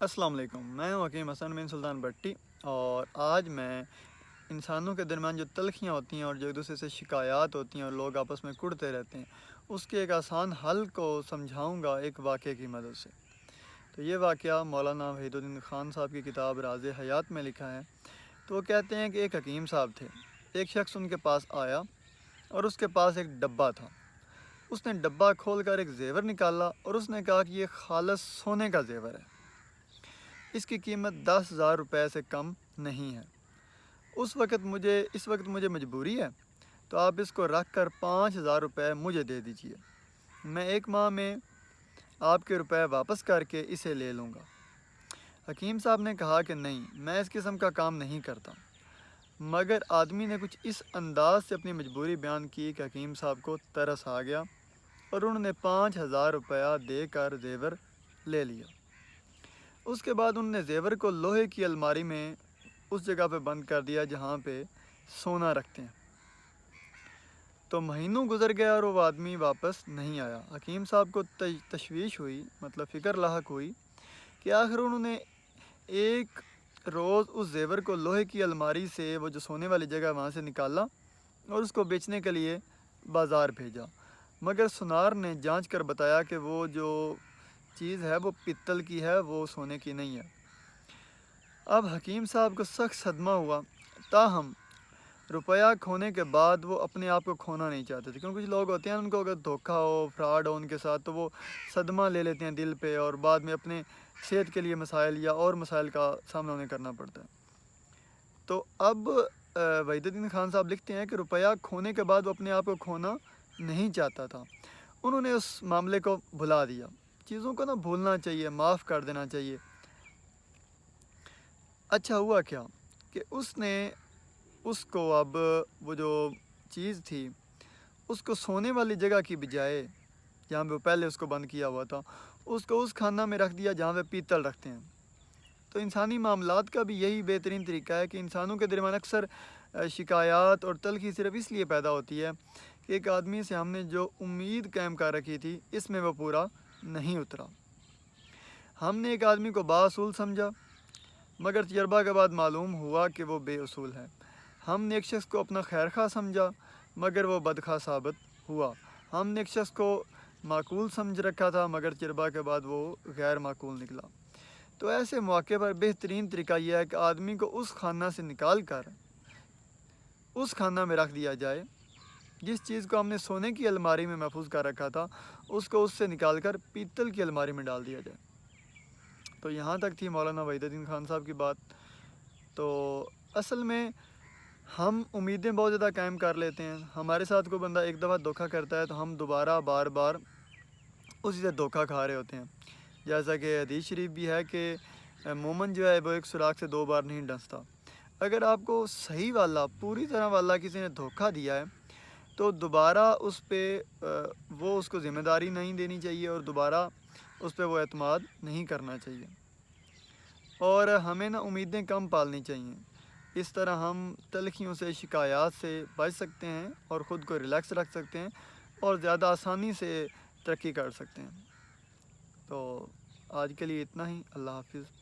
السلام علیکم، میں ہوں حکیم حسن بن سلطان بٹی، اور آج میں انسانوں کے درمیان جو تلخیاں ہوتی ہیں اور جو ایک دوسرے سے شکایات ہوتی ہیں اور لوگ آپس میں کڑتے رہتے ہیں، اس کے ایک آسان حل کو سمجھاؤں گا ایک واقعے کی مدد سے۔ تو یہ واقعہ مولانا وحید الدین خان صاحب کی کتاب راز حیات میں لکھا ہے۔ تو وہ کہتے ہیں کہ ایک حکیم صاحب تھے، ایک شخص ان کے پاس آیا اور اس کے پاس ایک ڈبہ تھا۔ اس نے ڈبہ کھول کر ایک زیور نکالا اور اس نے کہا کہ یہ خالص سونے کا زیور ہے، اس کی قیمت 10,000 روپے سے کم نہیں ہے۔ اس وقت مجھے مجبوری ہے، تو آپ اس کو رکھ کر 5,000 روپے مجھے دے دیجئے، میں 1 ماہ میں آپ کے روپے واپس کر کے اسے لے لوں گا۔ حکیم صاحب نے کہا کہ نہیں، میں اس قسم کا کام نہیں کرتا، مگر آدمی نے کچھ اس انداز سے اپنی مجبوری بیان کی کہ حکیم صاحب کو ترس آ گیا اور انہوں نے 5,000 روپیہ دے کر زیور لے لیا۔ اس کے بعد انہوں نے زیور کو لوہے کی الماری میں اس جگہ پہ بند کر دیا جہاں پہ سونا رکھتے ہیں۔ تو مہینوں گزر گیا اور وہ آدمی واپس نہیں آیا۔ حکیم صاحب کو تشویش ہوئی، مطلب فکر لاحق ہوئی کہ آخر انہوں نے ایک روز اس زیور کو لوہے کی الماری سے، وہ جو سونے والی جگہ وہاں سے نکالا اور اس کو بیچنے کے لیے بازار بھیجا، مگر سنار نے جانچ کر بتایا کہ وہ جو چیز ہے وہ پتل کی ہے، وہ سونے کی نہیں ہے۔ اب حکیم صاحب کو سخت صدمہ ہوا، تاہم روپیہ کھونے کے بعد وہ اپنے آپ کو کھونا نہیں چاہتے تھے، کیونکہ کچھ لوگ ہوتے ہیں ان کو اگر دھوکہ ہو، فراڈ ہو ان کے ساتھ، تو وہ صدمہ لے لیتے ہیں دل پہ اور بعد میں اپنے صحت کے لیے مسائل یا اور مسائل کا سامنا انہیں کرنا پڑتا ہے۔ تو اب وحید الدین خان صاحب لکھتے ہیں کہ روپیہ کھونے کے بعد وہ اپنے آپ کو کھونا نہیں چاہتا تھا۔ انہوں نے اس معاملے کو بھلا دیا۔ چیزوں کو بھولنا چاہیے، معاف کر دینا چاہیے۔ اچھا ہوا کیا کہ اس نے اس کو اب وہ جو چیز تھی اس کو سونے والی جگہ کی بجائے، جہاں پہ پہلے اس کو بند کیا ہوا تھا، اس کو اس خانہ میں رکھ دیا جہاں پہ پیتل رکھتے ہیں۔ تو انسانی معاملات کا بھی یہی بہترین طریقہ ہے کہ انسانوں کے درمیان اکثر شکایات اور تلخی صرف اس لیے پیدا ہوتی ہے کہ ایک آدمی سے ہم نے جو امید قائم کر رکھی تھی اس میں وہ پورا نہیں اترا۔ ہم نے ایک آدمی کو بااصول سمجھا، مگر تجربہ کے بعد معلوم ہوا کہ وہ بے اصول ہے۔ ہم نے ایک شخص کو اپنا خیرخواہ سمجھا، مگر وہ بدخواہ ثابت ہوا۔ ہم نے ایک شخص کو معقول سمجھ رکھا تھا، مگر تجربہ کے بعد وہ غیر معقول نکلا۔ تو ایسے مواقع پر بہترین طریقہ یہ ہے کہ آدمی کو اس خانہ سے نکال کر اس خانہ میں رکھ دیا جائے، جس چیز کو ہم نے سونے کی الماری میں محفوظ کر رکھا تھا اس کو اس سے نکال کر پیتل کی الماری میں ڈال دیا جائے۔ تو یہاں تک تھی مولانا وحید الدین خان صاحب کی بات۔ تو اصل میں ہم امیدیں بہت زیادہ قائم کر لیتے ہیں۔ ہمارے ساتھ کوئی بندہ ایک دفعہ دھوکہ کرتا ہے تو ہم دوبارہ بار بار اسی سے دھوکہ کھا رہے ہوتے ہیں، جیسا کہ حدیث شریف بھی ہے کہ مومن جو ہے وہ ایک سوراخ سے 2 بار نہیں ڈستا۔ اگر آپ کو صحیح والا، پوری طرح والا کسی نے دھوکہ دیا ہے تو دوبارہ اس پہ وہ اس کو ذمہ داری نہیں دینی چاہیے اور دوبارہ اس پہ وہ اعتماد نہیں کرنا چاہیے، اور ہمیں امیدیں کم پالنی چاہیے۔ اس طرح ہم تلخیوں سے، شکایات سے بچ سکتے ہیں اور خود کو ریلیکس رکھ سکتے ہیں اور زیادہ آسانی سے ترقی کر سکتے ہیں۔ تو آج کے لیے اتنا ہی، اللہ حافظ۔